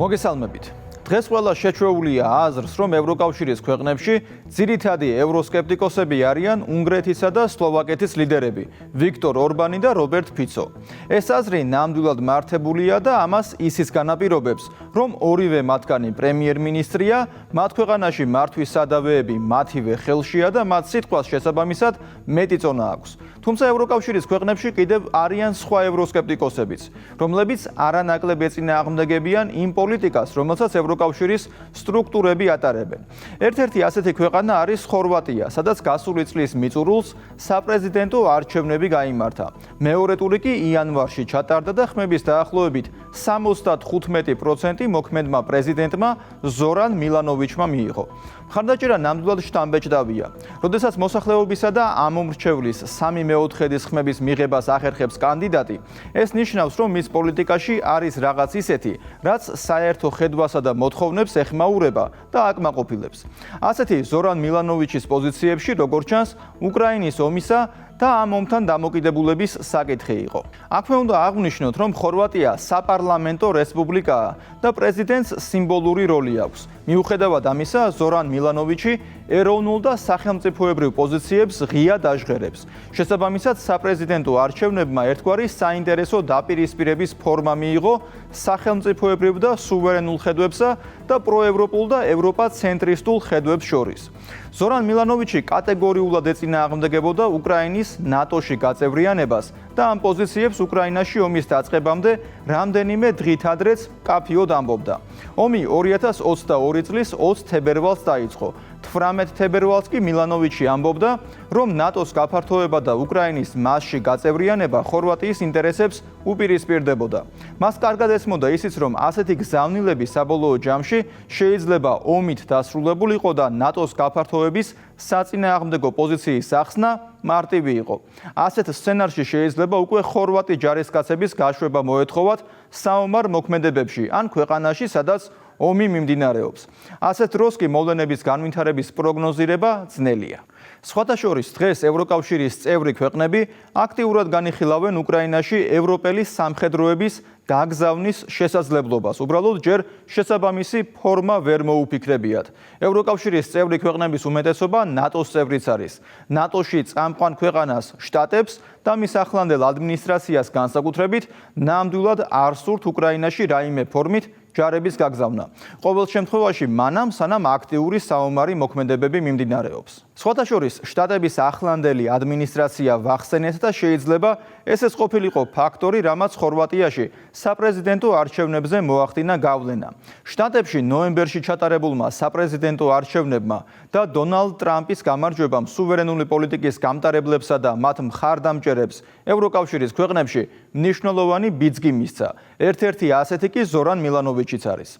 მოგესალმებით. დღეს ყველა შეჩვეულია აზრს, რომ ევროკავშირის ქვეყნებში ძირითადი ევროსკეპტიკოსები არიან უნგრეთისა და სლოვაკეთის ლიდერები, ვიქტორ ორბანი და რობერტ ფიცო. ეს აზრი ნამდვილად მართებულია და ამას ისიც განაპირობებს, რომ ორივე მათგანი პრემიერ-მინისტრია, მათ ქვეყანაში მართვის სადავეები მათივე ხელშია და მათ სიტყვას შესაბამისად მეტი წონა აქვს. თუმცა ევროკავშირის ქვეყნებში კიდევ არიან სხვა ევროსკეპტიკოსებიც, რომლებიც არანაკლებ ეწინააღმდეგებიან იმ პოლიტიკას, რომელსაც ევროკავშირის სტრუქტურები ატარებენ. ერთ-ერთი ასეთი ქვეყანა არის ხორვატია, სადაც გასული წლის მიწურულს საპრეზიდენტო არჩევნები გაიმართა. მეორე ტური კი იანვარში ჩატარდა და ხმების დაახლოებით 75% მოქმედმა პრეზიდენტმა ზორან მილანოვიჩმა მიიღო. მხარდაჭერა ნამდვილად შთამბეჭდავია. როდესაც მოსახლეობისა და ამომრჩევლის 3/4 ხმების მიღებას ახერხებს კანდიდატი, ეს ნიშნავს, რომ მის პოლიტიკაში არის რაღაც ისეთი, რაც საერთო ხედვასა და მოთხოვნებს ეხმაურება და აკმაყოფილებს. ასეთი ზორან მილანოვიჩის პოზიციებში, როგორც ჩანს, უკრაინის ომისა და ამ ომთან დამოკიდებულების საკითხი იყო. აქვე უნდა აღვნიშნოთ, რომ ხორვატია საპარლამენტო რესპუბლიკაა და პრეზიდენტს სიმბოლური როლი აქვს. მიუხედავად ამისა, ზორან მილანოვიჩი ეროვნულ და სახელმწიფოებრივ პოზიციებს ღიად აჟღერებს. შესაბამისად, საპრეზიდენტო არჩევნებმა ერთგვარი საინტერესო დაპირისპირების ფორმა მიიღო სახელმწიფოებრივ და სუვერენულ ხედვებსა და პროევროპულ და ევროპა-ცენტრისტულ ხედვებს შორის. ზორან მილანოვიჩი კატეგორიულად ეწინააღმდეგებოდა უკრაინის ნატოში გაწევრიანებას და ამ პოზიციებს უკრაინაში ომის დაწყებამდე რამდენიმე დღით ადრეც მკაფიოდ ამბობდა. ომი 2022 წლის 20 თებერვალს დაიწყო. 18 თებერვალს კი მილანოვიჩი ამბობდა, რომ ნატოს გაფართოება და უკრაინის მასში გაწევრიანება ხორვატიის ინტერესებს უპირისპირდებოდა. მას კარგად ესმოდა ისიც, რომ ასეთი გზავნილები საბოლოო ჯამში შეიძლება ომით დასრულებულიყო და ნატოს გაფართოების საწინააღმდეგო პოზიციის ახსნა მარტივი იყო. ასეთ სცენარში შეიძლება უკვე ხორვატი ჯარისკაცების გაშვება მოეთხოვათ საომარ მოქმედებებში ან ქვეყანაში, სადაც ომი მიმდინარეობს. ასეთ დროს კი მოვლენების განვითარების პროგნოზირება ძნელია. სხვათა შორის დღეს ევროკავშირის წევრი ქვეყნები აქტიურად განიხილავენ უკრაინაში ევროპელი სამხედროების გაგზავნის შესაძლებლობას. უბრალოდ ჯერ შესაბამისი ფორმა ვერ მოუფიქრებიათ. ევროკავშირის წევრი ქვეყნების უმეტესობა ნატოს წევრიც არის. ნატოში წამყვან ქვეყანას შტატებს და მის ახლანდელ ადმინისტრაციას განსაკუთრებით ნამდვილად არ სურთ უკრაინაში რაიმე ფორმით ჯარების გაგზავნა. ყოველ შემთხვევაში მანამ, სანამ აქტიური საომარი მოქმედებები მიმდინარეობს. სხვათა შორის შტატების ახლანდელი ადმინისტრაცია ვახსენეთ და შეიძლება ესეც ყოფილიყო ფაქტორი, რამაც ხორვატიაში საპრეზიდენტო არჩევნებზე მოახდინა გავლენა. შტატებში ნოემბერში ჩატარებულმა საპრეზიდენტო არჩევნებმა და დონალდ ტრამპის გამარჯვებამ სუვერენული პოლიტიკის გამტარებლებსა და მათ მხარდამჭერებს ევროკავშირის ქვეყნებში მნიშვნელოვანი ბიძგი მისცა. ერთ-ერთი ასეთი კი ზორან მილანოვიჩიც არის.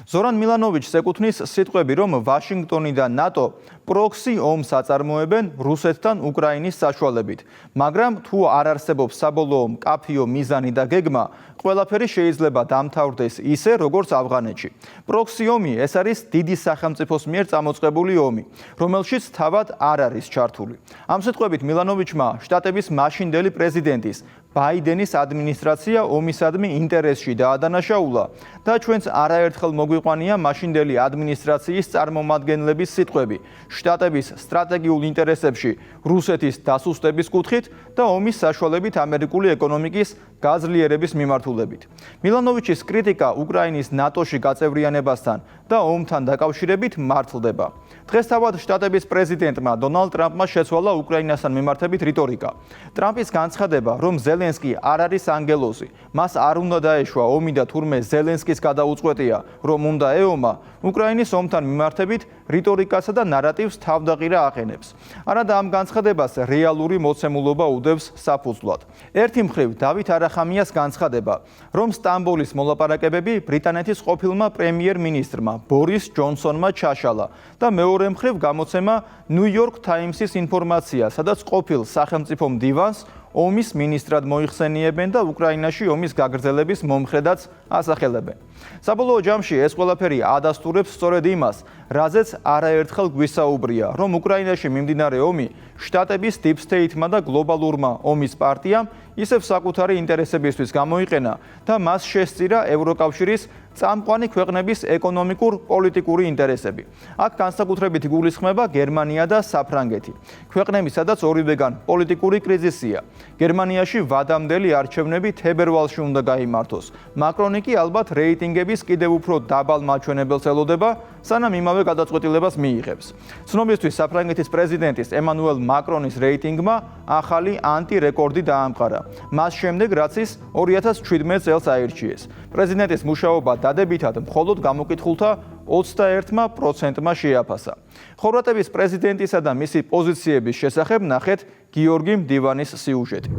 ზორან მილანოვიჩს ეკუთვნის სიტყვები, რომ ვაშინგტონი და ნატო პროქსი ომს აწარმოებენ რუსეთთან უკრაინის საშუალებით, მაგრამ თუ არ არსებობს საბოლოო მკაფიო მიზანი და გეგმა, ყველაფერი შეიძლება დამთავრდეს ისე, როგორც ავღანეთში. პროქსი ომი ეს არის დიდი სახელმწიფოს მიერ წამოწყებული ომი, რომელშიც თავად არ არის ჩართული. ამ სიტყვებით მილანოვიჩმა შტატების მაშინდელი პრეზიდენტის ბაიდენის ადმინისტრაცია ომისადმი ინტერესში დაადანაშაულა და ჩვენც არაერთხელ მოგვიყვანია მაშინდელი ადმინისტრაციის წარმომადგენლების სიტყვები შტატების სტრატეგიულ ინტერესებში რუსეთის დასუსტების კუთხით და ომის საშუალებით ამერიკული ეკონომიკის გაძლიერების მიმართულებით. მილანოვიჩის კრიტიკა უკრაინის ნატოში გაწევრიანებასთან და ომთან დაკავშირებით მართლდება. დღეს თავად შტატების პრეზიდენტმა დონალდ ტრამპმა შეცვალა უკრაინასთან მიმართებით რიტორიკა. ტრამპის განცხადება, რომ ზელენსკი არ არის ანგელოზი, მას არ უნდა დაეშვა ომი და თურმე ზელენსკის გადაუწყვეტია, რომ უნდა ეომა, უკრაინის ომთან მიმართებით რიტორიკასა და ნარატივს თავდაყირა აყენებს. არადა ამ განცხადებას რეალური მოცემულობა უდევს საფუძვლად. ერთი მხრივ დავით არახამიას განცხადება, რომ სტამბოლის მოლაპარაკებები ბრიტანეთის ყოფილმა პრემიერ-მინისტრმა ბორის ჯონსონმა ჩაშალა და მეორე მხრივ გამოცემა ნიუ-იორკ ტაიმსის ინფორმაცია, სადაც ყოფილ სახელმწიფო მდივანს ომის მინისტრად მოიხსენიებენ და უკრაინაში ომის გაგრძელების მომხრედაც ასახელებენ. საბოლოო ჯამში ეს ყველაფერი ადასტურებს სწორედ იმას, რაზეც არაერთხელ გვისაუბრია, რომ უკრაინაში მიმდინარე ომი შტატების Deep State-მა და გლობალურმა ომის პარტიამ ისევ საკუთარი ინტერესებისთვის გამოიყენა და მას შესწირა ევროკავშირის წამყვანი ქვეყნების ეკონომიკურ-პოლიტიკური ინტერესები. აქ განსაკუთრებით გულისხმება გერმანია და საფრანგეთი. ქვეყნები, სადაც ორივეგან პოლიტიკური კრიზისია. გერმანიაში ვადამდელი არჩევნები თებერვალში უნდა გაიმართოს. მაკრონი კი ალბათ რეიტინგების კიდევ უფრო დაბალ მაჩვენებელს ელოდება, სანამ იმავე გადაწყვეტილებას მიიღებს. ცნობისთვის საფრანგეთის პრეზიდენტის ემანუელ მაკრონის რეიტინგმა ახალი ანტირეკორდი დაამყარა. მას შემდეგ, რაც ის 2017 წელს აირჩიეს. პრეზიდენტის მუშაობა დადებითად მხოლოდ გამოკითხულთა 21%-მა შეაფასა. ხორვატების პრეზიდენტისა და მისი პოზიციების შესახებ ნახეთ გიორგი მდივანის სიუჟეტი.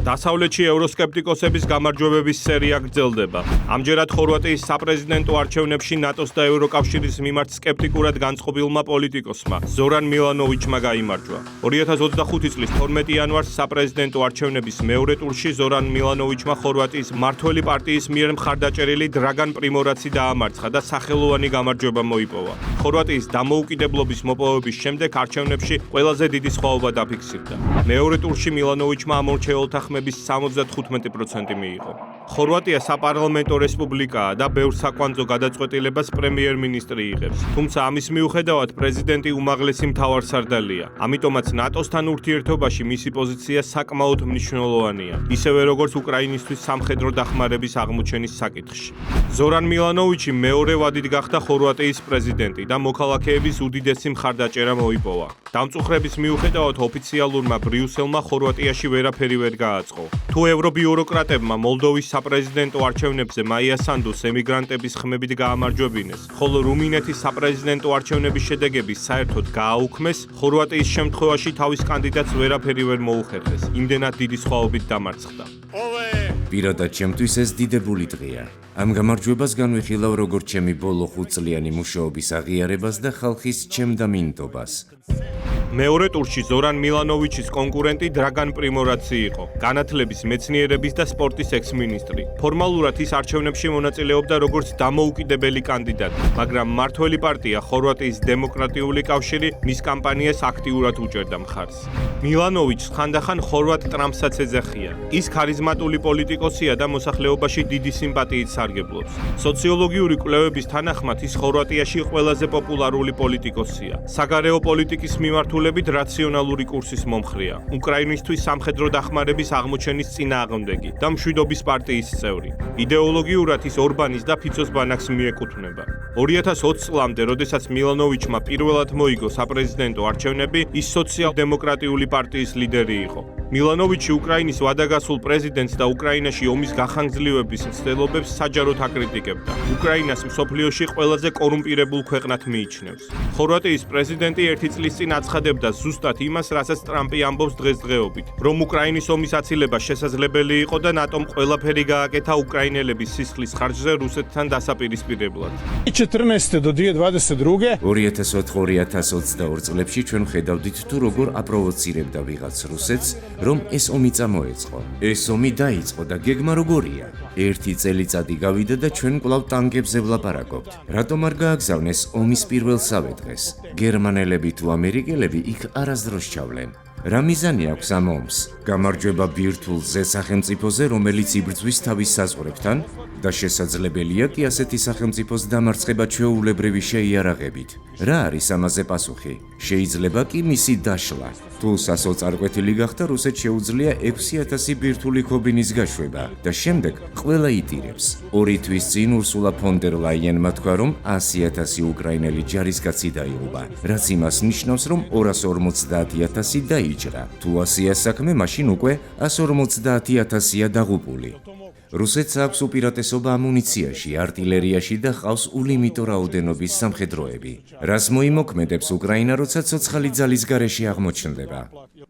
დასავლეთში ევროსკეპტიკოსების გამარჯვებების სერია გრძელდება. ამჯერად ხორვატიის საპრეზიდენტო არჩევნებში ნატოს და ევროკავშირის მიმართ სკეპტიკურად განწყობილმა პოლიტიკოსმა ზორან მილანოვიჩმა გაიმარჯვა. 2025 წლის 12 იანვარს საპრეზიდენტო არჩევნების მეორე ტურში ზორან მილანოვიჩმა ხორვატიის მმართველი პარტიის მიერ მხარდაჭერილი დრაგან პრიმორაცი დაამარცხა და სახელოვანი გამარჯვება მოიპოვა. ხორვატიის დამოუკიდებლობის მოპოვების შემდეგ არჩევნებში ყველაზე დიდი სხვაობა დაფიქსირდა. მეორე ტურში მილანოვიჩმა ამორჩეულთა ხმების 75% მიიღო. ხორვატია საპარლამენტო რესპუბლიკაა და ბევრ საკვანძო გადაწყვეტილებას პრემიერ-მინისტრი იღებს. თუმცა ამის მიუხედავად პრეზიდენტი უმაღლესი მთავარსარდალია. ამიტომაც ნატოსთან ურთიერთობაში მისი პოზიცია საკმაოდ მნიშვნელოვანია, ისევე როგორც უკრაინისთვის სამხედრო დახმარების აღმოჩენის საკითხში. ზორან მილანოვიჩი მეორე ვადით გახდა ხორვატიის პრეზიდენტი და მოქალაქეების უდიდესი მხარდაჭერა მოიპოვა. დამწუხრების მიუხედავად ოფიციალურმა ბრიუსელმა ხორვატიაში ვერაფერი ვერ გააწყო. თუ ევრობიუროკრატებმა მოლდოვის საპრეზიდენტო არჩევნებზე მაია სანდუს ემიგრანტების ხმებით გაამარჯვებინეს, ხოლო რუმინეთის საპრეზიდენტო არჩევნების შედეგები საერთოდ გააუქმეს, ხორვატიის შემთხვევაში თავის კანდიდატს ვერაფერი ვერ მოუხერხეს. იმდენად დიდი სხვაობით დამარცხდა. პირადად ჩემთვის ეს დიდებული დღეა. ამ გამარჯვებას განვიხილავ როგორც ჩემი ბოლო 5 წლიანი მუშაობის აღიარებას და ხალხის ჩემდამინდობას. მეორე ტურში ზორან მილანოვიჩის კონკურენტი დრაგან პრიმორაცი იყო, განათლების, მეცნიერების და სპორტის ექს-მინისტრი. ფორმალურად ის არჩევნებში მონაწილეობდა როგორც დამოუკიდებელი კანდიდატი, მაგრამ მმართველი პარტია ხორვატიის დემოკრატიული კავშირი მის კამპანიას აქტიურად უჭერდა მხარს. მილანოვიჩს ხანდახან ხორვატ ტრამპსაც ეძახიან. ის ქარიზმატული პოლიტიკოსია და მოსახლეობაში დიდი სიმპათიით სარგებლობს. სოციოლოგიური კვლევების თანახმად ის ხორვატიაში ყველაზე პოპულარული პოლიტიკოსია. საგარეო პოლიტიკის მიმართულებით რაციონალური კურსის მომხრეა. უკრაინისთვის სამხედრო დახმარების აღმოჩენის წინააღმდეგი და მშვიდობის პარტიის წევრი. იდეოლოგიურად ის ორბანის და ფიცოს ბანაკს მიეკუთვნება. 2020 წლამდე, როდესაც მილანოვიჩმა პირველად მოიგო საპრეზიდენტო არჩევნები, ის სოციალ-დემოკრატიული პარტიის ლიდერი იყო. მილანოვიჩი უკრაინის ვადაგასულ პრეზიდენტს და უკრაინაში ომის გახანგრძლივების მცდელობებს საჯაროდ აკრიტიკებდა. უკრაინას მსოფლიოში ყველაზე კორუმპირებულ ქვეყნად მიიჩნევს. ხორვატიის პრეზიდენტი ერთი წლის წინ აცხადებდა ზუსტად იმას, რასაც ტრამპი ამბობს დღესდღეობით, რომ უკრაინის ომის აცილება შესაძლებელი იყო და ნატომ ყველაფერი გააკეთა უკრაინელების სისხლის ხარჯზე რუსეთთან დასაპირისპირებლად. 2014 do 2022 2004-2022 წლებში ჩვენ ხედავდით თუ როგორ აპროვოცირებდა ვიღაც რუსეთს, რომ ეს ომი წამოეწყო. ეს ომი დაიწყო და გეგმა როგორია? ერთი წელიწადი გავიდა და ჩვენ კვლავ ტანკებზე ვლაპარაკობთ. რატომ არ გააგზავნეს ომის პირველსავე დღეს? გერმანელები თუ ამერიკელები იქ არასდროს ჩავლენ. რა მიზანი აქვს ამ ომს? გამარჯვება ბირთვულ სახელმწიფოზე, რომელიც იბრძვის თავის საზღვრებთან? და შესაძლებელია კი ასეთი სახელმწიფოს დამარცხება ჩვეულებრივი შეიარაღებით. რა არის ამაზე პასუხი? შეიძლება კი მისი დაშლა. თუ სასოწარკვეთილი გახდა, რუსეთს შეუძლია 6000 ბირთვული ქობინის გაშვება და შემდეგ ყველა იტირებს. 2 თვის წინ ურსულა ფონ დერ ლაიენმა თქვა, რომ 100,000 უკრაინელი ჯარისკაცი დაიღუპა, რაც იმას ნიშნავს, რომ 250,000 დაიჭრა. თუ 100-ია საქმე, მაშინ უკვე 150,000-ია დაღუპული. რუსეთს აქვს უპირატესობა ამუნიციაში, არტილერიაში და ყავს ულიმიტო რაოდენობის სამხედროები. რას მოიმოქმედებს უკრაინა, როცა ცოცხალი ძალის გარეშე აღმოჩნდება?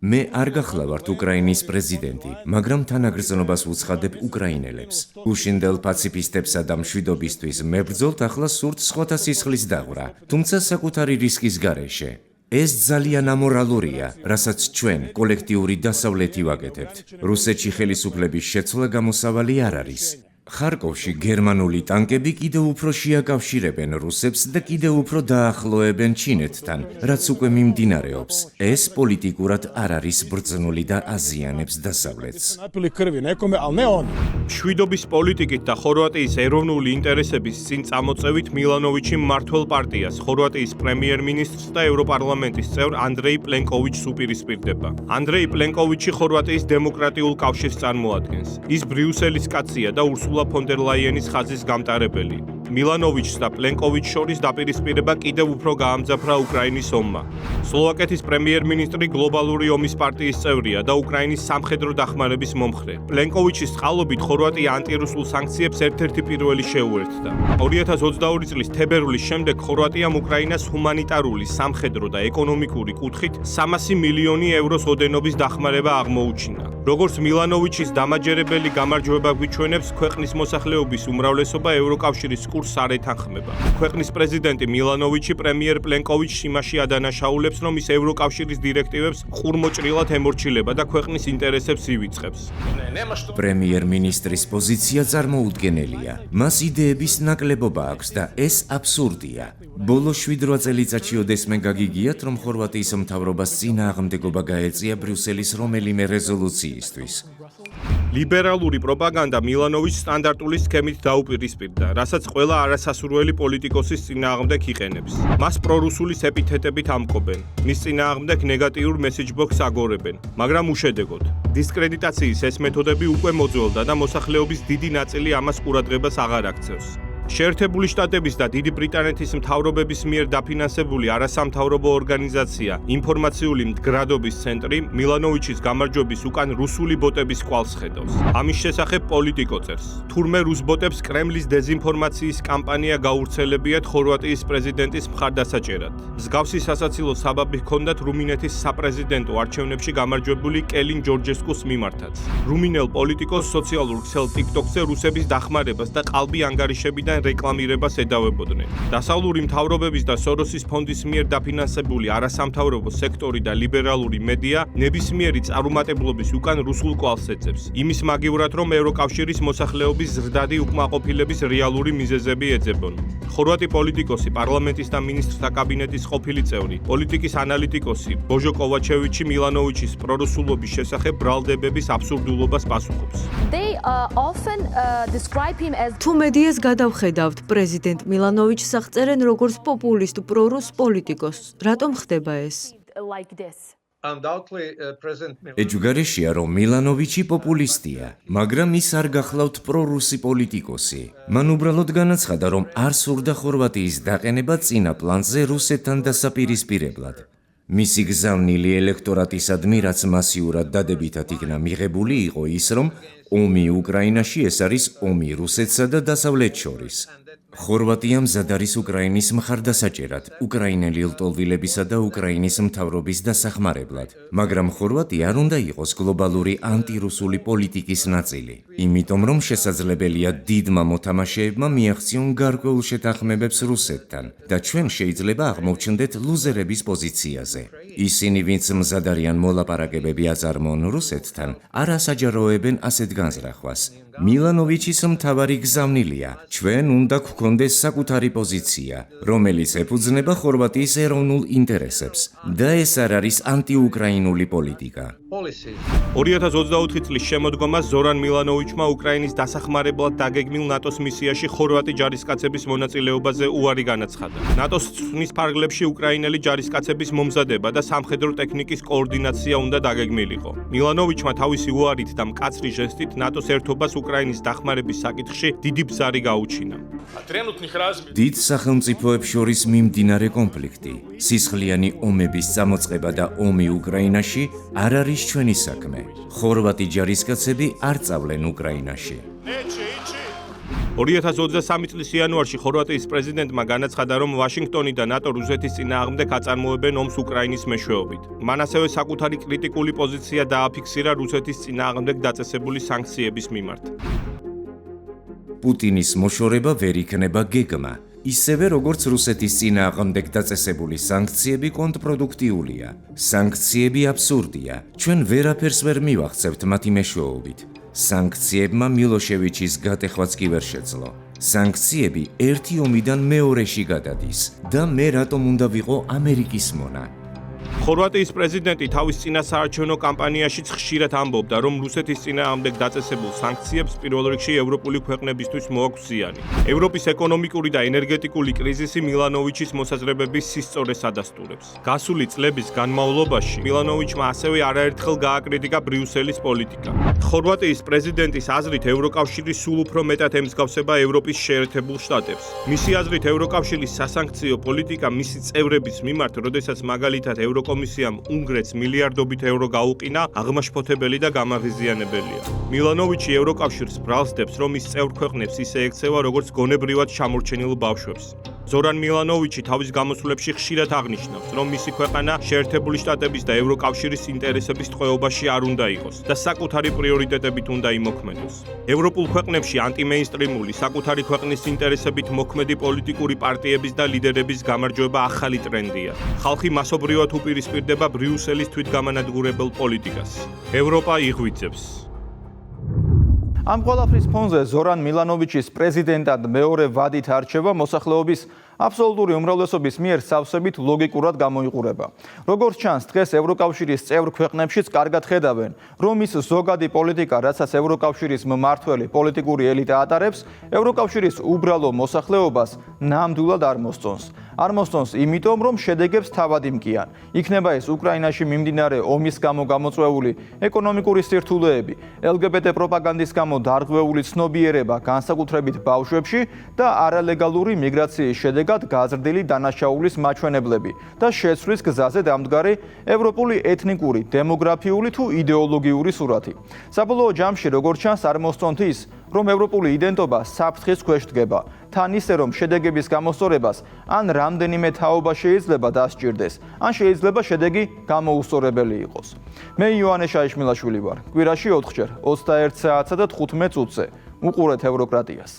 მე არ გახლავართ უკრაინის პრეზიდენტი, მაგრამ თანაგრძნობას უცხადებ უკრაინელებს. უშინდელ პაციფისტებსა და მშვიდობისთვის მებრძოლთ ახლა სურთ სხვათა სისხლის დაღვრა, თუმცა საკუთარი რისკის გარეშე. ეს ძალიან ამორალურია, რასაც ჩვენ კოლექტიური დასავლეთი ვაკეთებთ. რუსეთში ხელისუფლების შეცვლა გამოსავალი არ არის. ხარკოვში გერმანული ტანკები კიდევ უფრო შეაკავშირებენ რუსებს და კიდევ უფრო დაახლოებენ ჩინეთთან, რაც უკვე მიმდინარეობს. ეს პოლიტიკურად არ არის ბრძნული და აზიანებს დასავლეთს. Napili krvi nekome, ali ne oni. მშვიდობის პოლიტიკით და ხორვატიის ეროვნული ინტერესების წინ წამოწევით მილანოვიჩი მმართველ პარტიას, ხორვატიის პრემიერ-მინისტრს და ევროპარლამენტის წევრ ანდრეი პლენკოვიჩს უპირისპირდება. ანდრეი პლენკოვიჩი ხორვატიის დემოკრატიულ კავშირს წარმოადგენს. ის ბრიუსელის კაცია და ურსულა ფონ დერ ლაიენის ხაზის გამტარებელი. მილანოვიჩს და პლენკოვიჩს შორის დაპირისპირება კიდევ უფრო გაამძაფრა უკრაინის ომმა. სლოვაკეთის პრემიერ-მინისტრი გლობალური ომის პარტიის წევრია და უკრაინის სამხედრო დახმარების მომხრე. პლენკოვიჩის წყალობით ხორვატია ანტირუსულ სანქციებს ერთ-ერთი პირველი შეუერთდა. 2022 წლის თებერვლის შემდეგ ხორვატიამ უკრაინას ჰუმანიტარული, სამხედრო და ეკონომიკური კუთხით 300 მილიონი ევროს ოდენობის დახმარება აღმოუჩინა. როგორც მილანოვიჩის დამაჯერებელი გამარჯვება გვიჩვენებს, ქვეყნის მოსახლეობის უმრავლესობა ევროკავშირის კურსს არ ეთანხმება. ქვეყნის პრეზიდენტი მილანოვიჩი პრემიერ პლენკოვიჩს იმაში ადანაშაულებს, რომ ის ევროკავშირის დირექტივებს ყურმოჭრილად ემორჩილება და ქვეყნის ინტერესებს ივიწყებს. პრემიერ-მინისტრის პოზიცია წარმოუდგენელია. მას იდეების ნაკლებობა აქვს და ეს აბსურდია. ბოლო 7-8 წელიწადში ოდესმე გაგიგიათ, რომ ხორვატიის მთავრობას წინააღმდეგობა გაეწია ბრიუსელის რომელიმე რეზოლუციისთვის. ლიბერალური პროპაგანდა მილანოვიჩს სტანდარტული სქემით დაუპირისპირდა, რასაც ყველა არასასურველი პოლიტიკოსის წინააღმდეგ იყენებს. მას პრორუსულის ეპითეტებით ამკობენ, მის წინააღმდეგ ნეგატიურ მესეჯბოქს აგორებენ, მაგრამ უშედეგოდ. დისკრედიტაციის ეს მეთოდები უკვე მოძველდა და მოსახლეობის დიდი ნაწილი ამას ყურადღებას აღარ აქცევს. შეერთებული შტატების და დიდი ბრიტანეთის მთავრობების მიერ დაფინანსებული არასამთავრობო ორგანიზაცია ინფორმაციული მდგრადობის ცენტრი მილანოვიჩის გამარჯვების უკან რუსული ბოტების კვალს ხედავს. ამის შესახებ პოლიტიკო წერს. თურმე რუს ბოტებს კრემლის დეზინფორმაციის კამპანია გაურცელებიათ ხორვატიის პრეზიდენტის მხარდასაჭერად. მსგავსი სასაცილო საბაბი ჰქონდათ რუმინეთის საპრეზიდენტო არჩევნებში გამარჯვებული კელინ ჯორჯესკუს მიმართაც. რუმინელ პოლიტიკოს სოციალურ ქსელ TikTok-ზე რუსების დახმარებას და ყალბი ანგარიშებიდან რეკლამირებას ედავებოდნენ. დასავლური მთავრობების და სოროსის ფონდის მიერ დაფინანსებული არასამთავრობო სექტორი და ლიბერალური მედია ნებისმიერი წარუმატებლობის უკან რუსულ კვალს ეძებს. იმის მაგივრად, რომ ევროკავშირის მოსახლეობის ზრდადი უკმაყოფილების რეალური მიზეზები ეძებონ. ხორვატი პოლიტიკოსი, პარლამენტის და მინისტრთა კაბინეტის ყოფილი წევრი, პოლიტიკის ანალიტიკოსი ბოჟო კოვაჩევიჩი მილანოვიჩის პრორუსულობის შესახებ ბრალდებების აბსურდულობას პასუხობს. They often describe him as თუ მედიას გადავხედავთ, პრეზიდენტ მილანოვიჩს აღწერენ როგორც პოპულისტ პრორუს პოლიტიკოსს. რატომ ხდება ეს? like this. ეჯუგარეშია, რომ მილანოვიჩი პოპულისტია, მაგრამ ის არ გახლავთ პრორუსი პოლიტიკოსი. მან უბრალოდ განაცხადა, რომ არ სურდა ხორვატიის დაყენება წინა პლანზე რუსეთთან დასაპირისპირებლად. მისი გზავნილი ელექტორატისადმი, რაც მასიურად დადებითად იქნა მიღებული, იყო ის, რომ ომი უკრაინაში ეს არის ომი რუსეთსა და დასავლეთს შორის. ხორვატია მზად არის უკრაინის მხარდასაჭერად, უკრაინელი ლტოლვილებისა და უკრაინის მთავრობის დასახმარებლად, მაგრამ ხორვატია არ უნდა იყოს გლობალური ანტირუსული პოლიტიკის ნაწილი, იმიტომ რომ შესაძლებელია დიდმა მოთამაშეებმა მიაღწიონ გარკვეულ შეთანხმებებს რუსეთთან და ჩვენ შეიძლება აღმოვჩნდეთ ლუზერების პოზიციაზე. ისინი, ვინც მზად არიან მოლაპარაკებები აწარმოონ რუსეთთან, არ ასაჯაროებენ ასეთ განზრახვას. მილანოვიჩის მთავარი გზავნილია, ჩვენ უნდა გვქონდეს საკუთარი პოზიცია, რომელიც ეფუძნება ხორვატიის ეროვნულ ინტერესებს და ეს არ არის ანტიუკრაინული პოლიტიკა. 2024 წლის შემოდგომას ზორან მილანოვიჩმა უკრაინის დასახმარებლად დაგეგმილ ნატოს მისიაში ხორვატი ჯარისკაცების მონაწილეობაზე უარი განაცხადა. ნატოს ცვლის ფარგლებში უკრაინელი ჯარისკაცების მომზადება და სამხედრო ტექნიკის კოორდინაცია უნდა დაგეგმილიყო. მილანოვიჩმა თავისი უარით და მკაცრი ჟესტით ნატოს ერთობას უკრაინის დახმარების საკითხში დიდი ბზარი გაუჩინა. დიდ სახელმწიფოებს შორის მიმდინარე კონფლიქტი, სისხლიანი ომების წამოწყება და ომი უკრაინაში არ არის ჩვენი საქმე. ხორვატი ჯარისკაცები არ წავლენ უკრაინაში. 2023 წლის იანვარში ხორვატიის პრეზიდენტმა განაცხადა, რომ ვაშინგტონი და ნატო რუსეთის წინააღმდეგ აწარმოებენ ომს უკრაინის მეშვეობით. მან ასევე საკუთარი კრიტიკული პოზიცია დააფიქსირა რუსეთის წინააღმდეგ დაწესებული სანქციების მიმართ. პუტინის მოშორება ვერ იქნება გეგმა. ისევე როგორც რუსეთის წინააღმდეგ დაწესებული სანქციები კონტრპროდუქტიულია. სანქციები აბსურდია. ჩვენ ვერაფერს ვერ მივახცევთ მათი მეშვეობით. სანქციებმა მილოშევიჩის გატეხვაც კი ვერ შეძლო. სანქციები ერთი ომიდან მეორეში გადადის და მე რატომ უნდა ვიყო ამერიკის მონა? ხორვატიის პრეზიდენტი თავის წინასაარჩევნო კამპანიაშიც ხშირად ამბობდა, რომ რუსეთის წინააღმდეგ დაწესებულ სანქციებს პირველ რიგში ევროპული ქვეყნებისთვის მოაქვს ზიანი. ევროპის ეკონომიკური და ენერგეტიკული კრიზისი მილანოვიჩის მოსაზრებების სისწორეს ადასტურებს. გასული წლების განმავლობაში მილანოვიჩმა ასევე არაერთხელ გააკრიტიკა ბრიუსელის პოლიტიკა. ხორვატიის პრეზიდენტის აზრით ევროკავშირი სულ უფრო მეტად ემსგავსება ევროპის შეერთებულ შტატებს. მისი აზრით ევროკავშირის სასანქციო პოლიტიკა მისი წევრების მიმართ, როდესაც მაგალითად ევროკომისიამ უნგრეთს მილიარდობით ევრო გაუყინა, აღმაშფოთებელი და გამაღიზიანებელია. მილანოვიჩი ევროკავშირს ბრალსდებს, რომ ის წევრ ქვეყნებს ისე ექცევა, როგორც გონებრივად ჩამორჩენილ ბავშვებს. ზორან მილანოვიჩი თავის გამოსვლებში ხშირად აღნიშნავს, რომ მისი ქვეყანა შეერთებული შტატების და ევროკავშირის ინტერესების ტყვეობაში არ უნდა იყოს და საკუთარი პრიორიტეტებით უნდა იმოქმედოს. ევროპულ ქვეყნებში ანტიმეინსტრიმული, საკუთარი ქვეყნის ინტერესებით მოქმედი პოლიტიკური პარტიების და ლიდერების გამარჯვება ახალი ტრენდია. ხალხი მასობრივად უპირისპირდება ბრიუსელის თვითგამანადგურებელ პოლიტიკას. ევროპა იღვიძებს. ამ ყველაფრის ფონზე ზორან მილანოვიჩის პრეზიდენტად მეორე ვადით არჩევა მოსახლეობის აბსოლუტური უმრავლესობის მიერ სავსებით ლოგიკურად გამოიყურება. როგორც ჩანს, დღეს ევროკავშირის წევრ ქვეყნებშიც კარგად ხედავენ, რომ ის ზოგადი პოლიტიკა, რასაც ევროკავშირის მმართველი პოლიტიკური ელიტა ატარებს, ევროკავშირის უბრალო მოსახლეობას ნამდვილად არ მოსწონს. არ მოსწონს იმიტომ, რომ შედეგებს თავად იმკიან. იქნება ეს უკრაინაში მიმდინარე ომის გამო გამოწვეული ეკონომიკური სირთულეები, LGBT პროპაგანდის გამო დარღვეული ცნობიერება, განსაკუთრებით ბავშვებში და არალეგალური მიგრაციის შედეგად გაზრდილი დანაშაულის მაჩვენებლები და შეცვლის გზაზე დამდგარი ევროპული ეთნიკური, დემოგრაფიული თუ იდეოლოგიური სურათი. საბოლოო ჯამში, როგორც ჩანს, არ მოსწონთ ის, რომ ევროპული იდენტობა საფრთხის ქვეშ დგება. თან ისე, რომ შედეგების გამოსწორებას ან რამდენიმე თაობა შეიძლება დასჭირდეს, ან შეიძლება შედეგი გამოუსწორებელი იყოს. მე იოანე შაიშმილაშვილი ვარ. კვირაში 4 ჯერ 21 საათსა და 15 წუთზე უყურეთ ევროკრატიას.